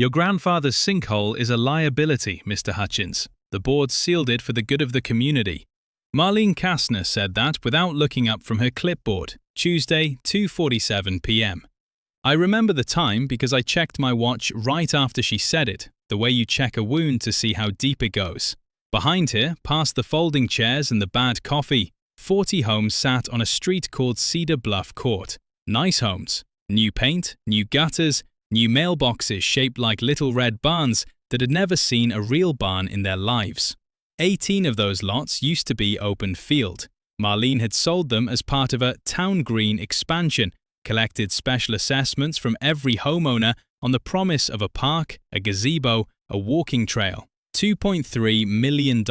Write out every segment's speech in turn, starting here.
Your grandfather's sinkhole is a liability, Mr. Hutchins. The board sealed it for the good of the community. Marlene Kastner said that without looking up from her clipboard, Tuesday, 2:47 p.m. I remember the time because I checked my watch right after she said it, the way you check a wound to see how deep it goes. Behind her, past the folding chairs and the bad coffee, 40 homes sat on a street called Cedar Bluff Court. Nice homes. New paint, new gutters, new mailboxes shaped like little red barns that had never seen a real barn in their lives. 18 of those lots used to be open field. Marlene had sold them as part of a town green expansion, collected special assessments from every homeowner on the promise of a park, a gazebo, a walking trail. $2.3 million.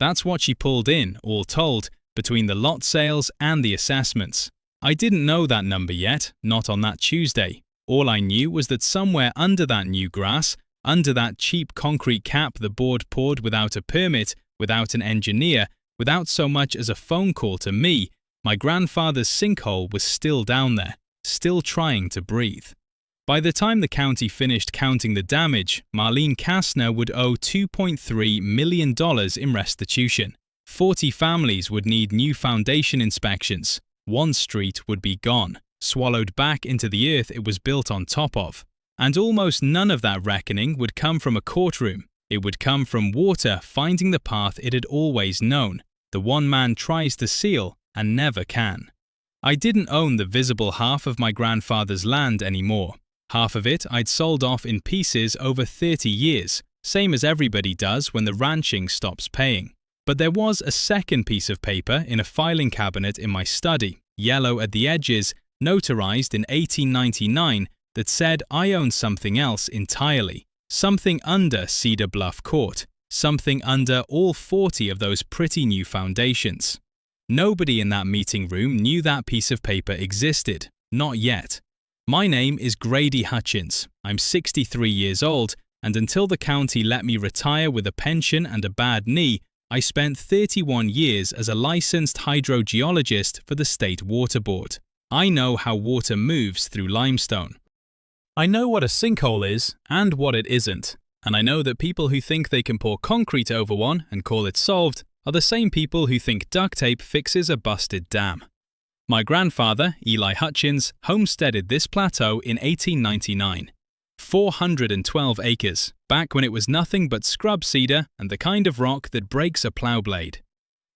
That's what she pulled in, all told, between the lot sales and the assessments. I didn't know that number yet, not on that Tuesday. All I knew was that somewhere under that new grass, under that cheap concrete cap the board poured without a permit, without an engineer, without so much as a phone call to me, my grandfather's sinkhole was still down there, still trying to breathe. By the time the county finished counting the damage, Marlene Kastner would owe $2.3 million in restitution. 40 families would need new foundation inspections. One street would be gone, swallowed back into the earth it was built on top of. And almost none of that reckoning would come from a courtroom. It would come from water finding the path it had always known, the one man tries to seal and never can. I didn't own the visible half of my grandfather's land anymore. Half of it I'd sold off in pieces over 30 years, same as everybody does when the ranching stops paying. But there was a second piece of paper in a filing cabinet in my study, yellow at the edges, notarized in 1899, that said I owned something else entirely, something under Cedar Bluff Court, something under all 40 of those pretty new foundations. Nobody in that meeting room knew that piece of paper existed, not yet. My name is Grady Hutchins. I'm 63 years old, and until the county let me retire with a pension and a bad knee, I spent 31 years as a licensed hydrogeologist for the State Water Board. I know how water moves through limestone. I know what a sinkhole is and what it isn't, and I know that people who think they can pour concrete over one and call it solved are the same people who think duct tape fixes a busted dam. My grandfather, Eli Hutchins, homesteaded this plateau in 1899. 412 acres, back when it was nothing but scrub cedar and the kind of rock that breaks a plow blade.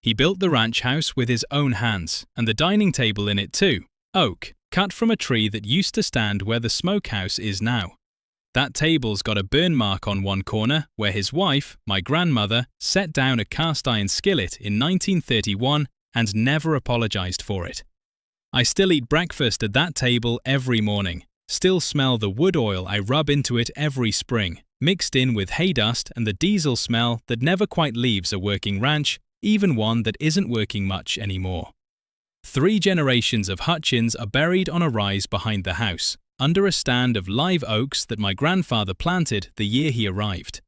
He built the ranch house with his own hands, and the dining table in it too, oak, cut from a tree that used to stand where the smokehouse is now. That table's got a burn mark on one corner where his wife, my grandmother, set down a cast iron skillet in 1931 and never apologized for it. I still eat breakfast at that table every morning, still smell the wood oil I rub into it every spring, mixed in with hay dust and the diesel smell that never quite leaves a working ranch, even one that isn't working much anymore. 3 generations of Hutchins are buried on a rise behind the house, under a stand of live oaks that my grandfather planted the year he arrived.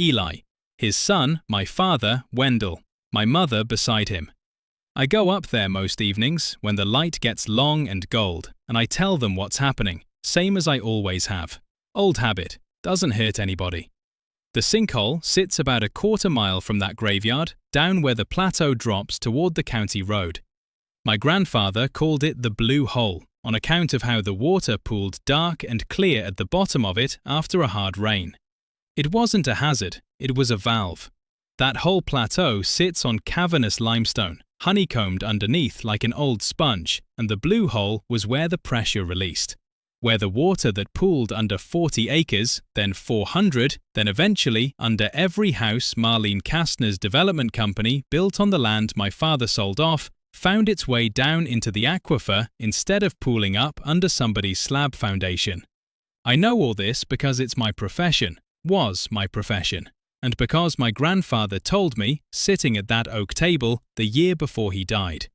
Eli, his son, my father, Wendell, my mother beside him. I go up there most evenings when the light gets long and gold, and I tell them what's happening, same as I always have. Old habit, doesn't hurt anybody. The sinkhole sits about a quarter mile from that graveyard, down where the plateau drops toward the county road. My grandfather called it the Blue Hole, on account of how the water pooled dark and clear at the bottom of it after a hard rain. It wasn't a hazard, it was a valve. That whole plateau sits on cavernous limestone, honeycombed underneath like an old sponge, and the Blue Hole was where the pressure released. Where the water that pooled under 40 acres, then 400, then eventually under every house Marlene Kastner's development company built on the land my father sold off, found its way down into the aquifer instead of pooling up under somebody's slab foundation. I know all this because it's my profession, was my profession, and because my grandfather told me, sitting at that oak table, the year before he died.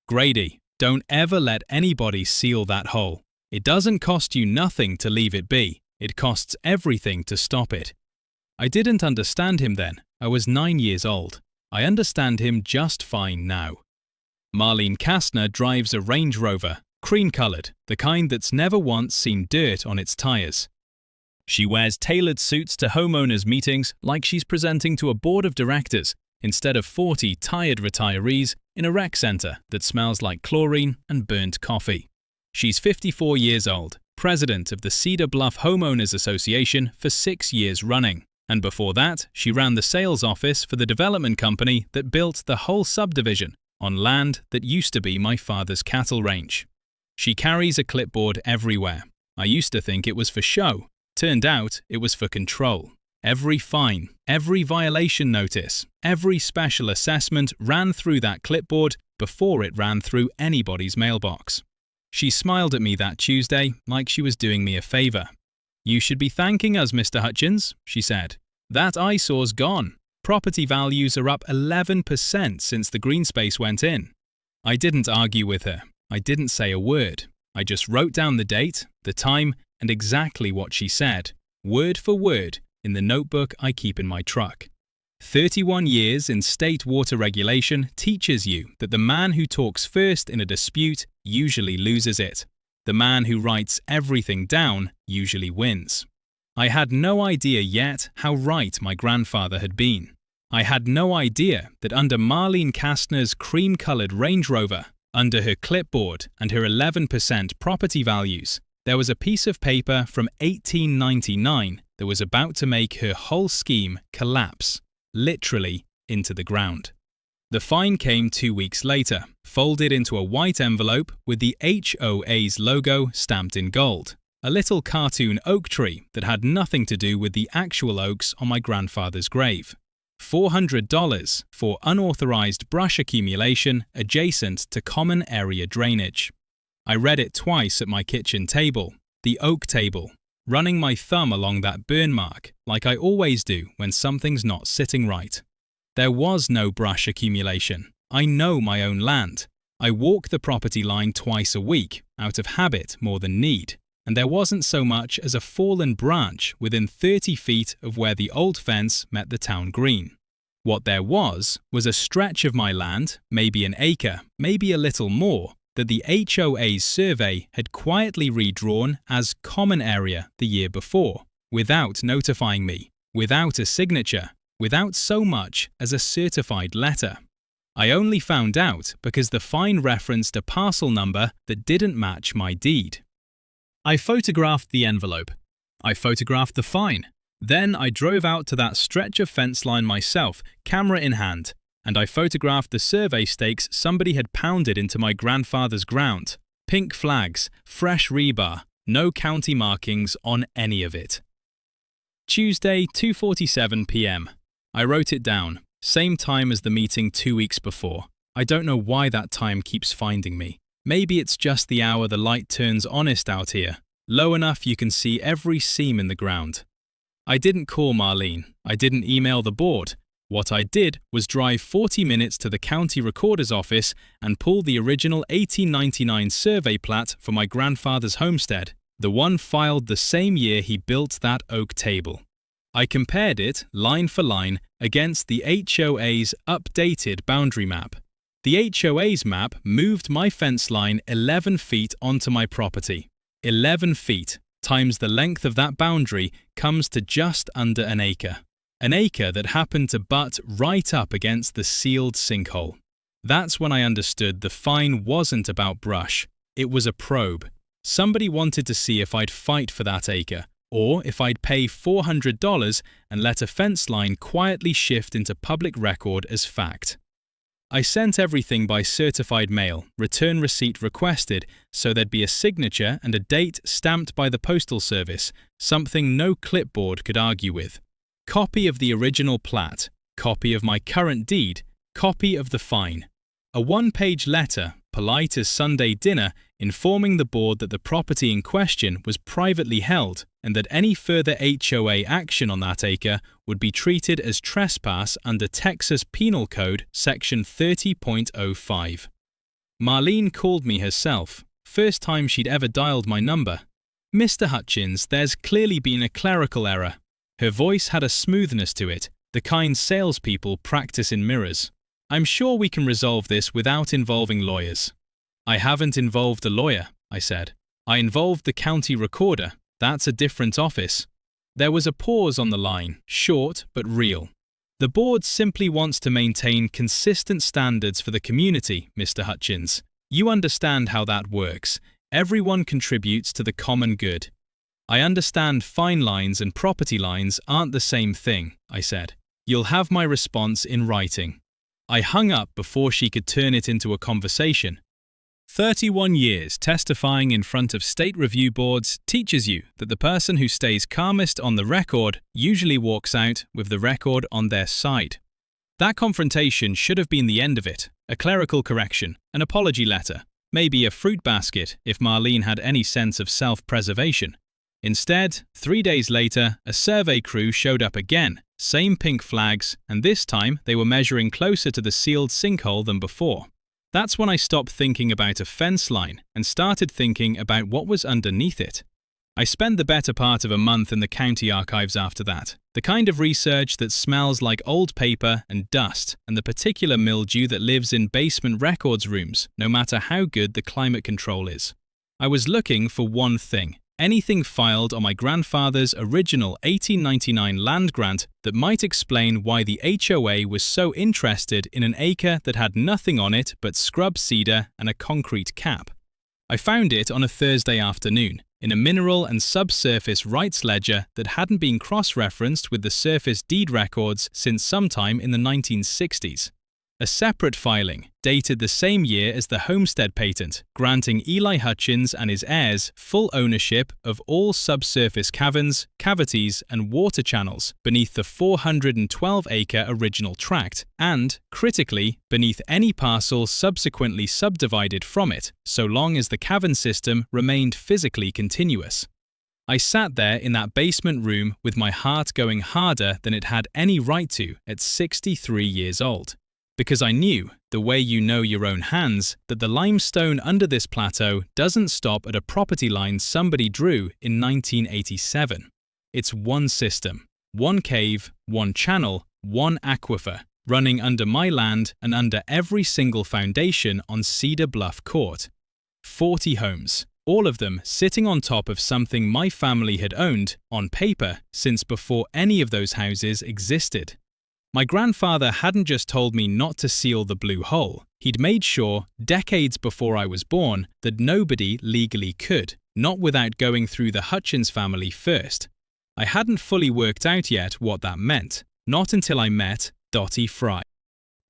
Grady, don't ever let anybody seal that hole. It doesn't cost you nothing to leave it be, it costs everything to stop it. I didn't understand him then, I was 9 years old. I understand him just fine now. Marlene Kastner drives a Range Rover, cream-coloured, the kind that's never once seen dirt on its tyres. She wears tailored suits to homeowners' meetings like she's presenting to a board of directors instead of 40 tired retirees in a rec center that smells like chlorine and burnt coffee. She's 54 years old, president of the Cedar Bluff Homeowners Association for 6 years running. And before that, she ran the sales office for the development company that built the whole subdivision on land that used to be my father's cattle range. She carries a clipboard everywhere. I used to think it was for show. Turned out it was for control. Every fine, every violation notice, every special assessment ran through that clipboard before it ran through anybody's mailbox. She smiled at me that Tuesday like she was doing me a favor. "You should be thanking us, Mr. Hutchins," she said. "That eyesore's gone. Property values are up 11% since the green space went in." I didn't argue with her. I didn't say a word. I just wrote down the date, the time, and exactly what she said, word for word, in the notebook I keep in my truck. 31 years in state water regulation teaches you that the man who talks first in a dispute usually loses it. The man who writes everything down usually wins. I had no idea yet how right my grandfather had been. I had no idea that under Marlene Kastner's cream-coloured Range Rover, under her clipboard and her 11% property values, there was a piece of paper from 1899 that was about to make her whole scheme collapse, literally into the ground. The fine came 2 weeks later, folded into a white envelope with the HOA's logo stamped in gold, a little cartoon oak tree that had nothing to do with the actual oaks on my grandfather's grave. $400 for unauthorized brush accumulation adjacent to common area drainage. I read it twice at my kitchen table, the oak table, running my thumb along that burn mark like I always do when something's not sitting right. There was no brush accumulation. I know my own land. I walk the property line twice a week, out of habit more than need, and there wasn't so much as a fallen branch within 30 feet of where the old fence met the town green. What there was a stretch of my land, maybe an acre, maybe a little more, that the HOA's survey had quietly redrawn as common area the year before, without notifying me, without a signature, without so much as a certified letter. I only found out because the fine referenced a parcel number that didn't match my deed. I photographed the envelope. I photographed the fine. Then I drove out to that stretch of fence line myself, camera in hand, and I photographed the survey stakes somebody had pounded into my grandfather's ground. Pink flags, fresh rebar, no county markings on any of it. Tuesday, 2:47 p.m. I wrote it down, same time as the meeting 2 weeks before. I don't know why that time keeps finding me. Maybe it's just the hour the light turns honest out here, low enough you can see every seam in the ground. I didn't call Marlene. I didn't email the board. What I did was drive 40 minutes to the county recorder's office and pull the original 1899 survey plat for my grandfather's homestead, the one filed the same year he built that oak table. I compared it, line for line, against the HOA's updated boundary map. The HOA's map moved my fence line 11 feet onto my property. 11 feet times the length of that boundary comes to just under an acre. An acre that happened to butt right up against the sealed sinkhole. That's when I understood the fine wasn't about brush. It was a probe. Somebody wanted to see if I'd fight for that acre, or if I'd pay $400 and let a fence line quietly shift into public record as fact. I sent everything by certified mail, return receipt requested, so there'd be a signature and a date stamped by the postal service, something no clipboard could argue with. Copy of the original plat, copy of my current deed, copy of the fine. A one-page letter, polite as Sunday dinner, informing the board that the property in question was privately held and that any further HOA action on that acre would be treated as trespass under Texas Penal Code Section 30.05. Marlene called me herself, first time she'd ever dialed my number. "Mr. Hutchins, there's clearly been a clerical error." Her voice had a smoothness to it, the kind salespeople practice in mirrors. "I'm sure we can resolve this without involving lawyers." "I haven't involved a lawyer," I said. "I involved the county recorder. That's a different office." There was a pause on the line, short but real. The board simply wants to maintain consistent standards for the community, Mr. Hutchins. You understand how that works. Everyone contributes to the common good. I understand fine lines and property lines aren't the same thing, I said. You'll have my response in writing. I hung up before she could turn it into a conversation. 31 years testifying in front of state review boards teaches you that the person who stays calmest on the record usually walks out with the record on their side. That confrontation should have been the end of it, a clerical correction, an apology letter, maybe a fruit basket if Marlene had any sense of self-preservation. Instead, 3 days later, a survey crew showed up again, same pink flags, and this time they were measuring closer to the sealed sinkhole than before. That's when I stopped thinking about a fence line and started thinking about what was underneath it. I spent the better part of a month in the county archives after that, the kind of research that smells like old paper and dust and the particular mildew that lives in basement records rooms, no matter how good the climate control is. I was looking for one thing. Anything filed on my grandfather's original 1899 land grant that might explain why the HOA was so interested in an acre that had nothing on it but scrub cedar and a concrete cap. I found it on a Thursday afternoon, in a mineral and subsurface rights ledger that hadn't been cross-referenced with the surface deed records since sometime in the 1960s. A separate filing, dated the same year as the homestead patent, granting Eli Hutchins and his heirs full ownership of all subsurface caverns, cavities, and water channels beneath the 412-acre original tract, and, critically, beneath any parcel subsequently subdivided from it, so long as the cavern system remained physically continuous. I sat there in that basement room with my heart going harder than it had any right to at 63 years old. Because I knew, the way you know your own hands, that the limestone under this plateau doesn't stop at a property line somebody drew in 1987. It's one system, one cave, one channel, one aquifer, running under my land and under every single foundation on Cedar Bluff Court. 40 homes, all of them sitting on top of something my family had owned, on paper, since before any of those houses existed. My grandfather hadn't just told me not to seal the blue hole, he'd made sure, decades before I was born, that nobody legally could, not without going through the Hutchins family first. I hadn't fully worked out yet what that meant, not until I met Dottie Fry.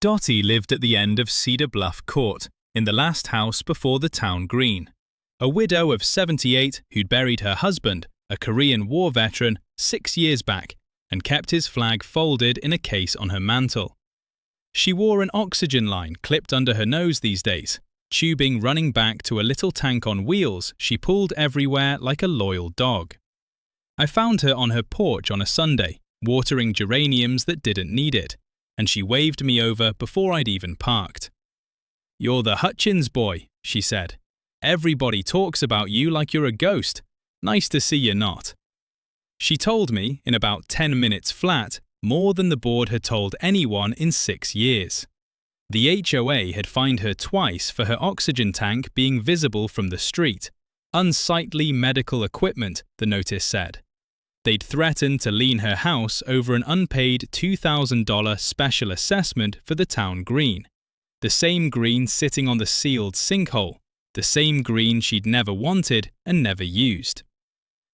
Dottie lived at the end of Cedar Bluff Court, in the last house before the town green. A widow of 78 who'd buried her husband, a Korean War veteran, 6 years back, and kept his flag folded in a case on her mantel. She wore an oxygen line clipped under her nose these days, tubing running back to a little tank on wheels she pulled everywhere like a loyal dog. I found her on her porch on a Sunday, watering geraniums that didn't need it, and she waved me over before I'd even parked. "You're the Hutchins boy," she said. "Everybody talks about you like you're a ghost. Nice to see you're not." She told me, in about 10 minutes flat, more than the board had told anyone in 6 years. The HOA had fined her twice for her oxygen tank being visible from the street. Unsightly medical equipment, the notice said. They'd threatened to lien her house over an unpaid $2,000 special assessment for the town green. The same green sitting on the sealed sinkhole, the same green she'd never wanted and never used.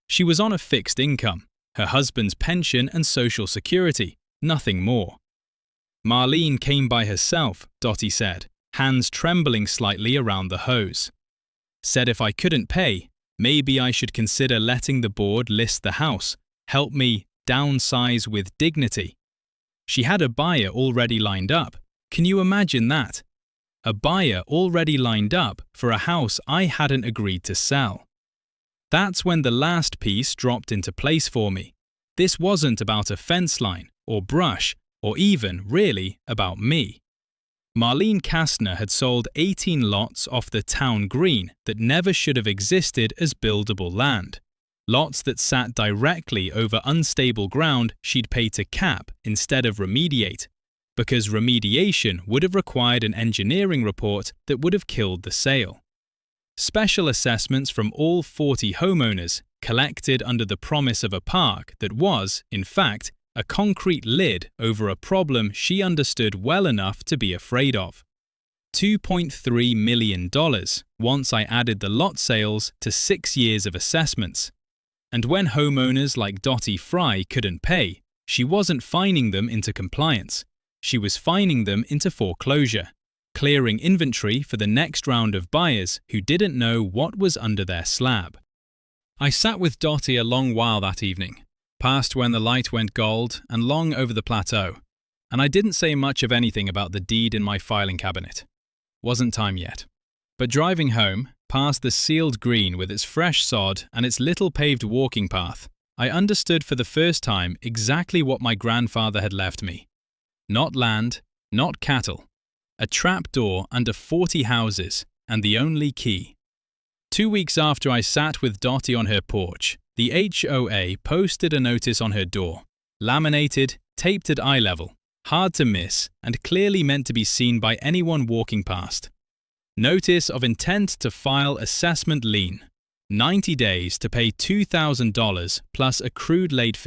She was on a fixed income, her husband's pension and social security, nothing more. Marlene came by herself, Dottie said, hands trembling slightly around the hose. Said if I couldn't pay, maybe I should consider letting the board list the house, help me downsize with dignity. She had a buyer already lined up. Can you imagine that? A buyer already lined up for a house I hadn't agreed to sell. That's when the last piece dropped into place for me. This wasn't about a fence line, or brush, or even, really, about me. Marlene Kastner had sold 18 lots off the town green that never should have existed as buildable land. Lots that sat directly over unstable ground she'd paid to cap instead of remediate, because remediation would have required an engineering report that would have killed the sale. Special assessments from all 40 homeowners, collected under the promise of a park that was, in fact, a concrete lid over a problem she understood well enough to be afraid of. $2.3 million once I added the lot sales to 6 years of assessments. And when homeowners like Dottie Fry couldn't pay, she wasn't fining them into compliance. She was fining them into foreclosure, clearing inventory for the next round of buyers who didn't know what was under their slab. I sat with Dottie a long while that evening, past when the light went gold and long over the plateau, and I didn't say much of anything about the deed in my filing cabinet. Wasn't time yet. But driving home, past the sealed green with its fresh sod and its little paved walking path, I understood for the first time exactly what my grandfather had left me. Not land, not cattle. A trap door under 40 houses, and the only key. 2 weeks after I sat with Dottie on her porch, the HOA posted a notice on her door, laminated, taped at eye level, hard to miss, and clearly meant to be seen by anyone walking past. Notice of intent to file assessment lien. 90 days to pay $2,000 plus accrued late fees.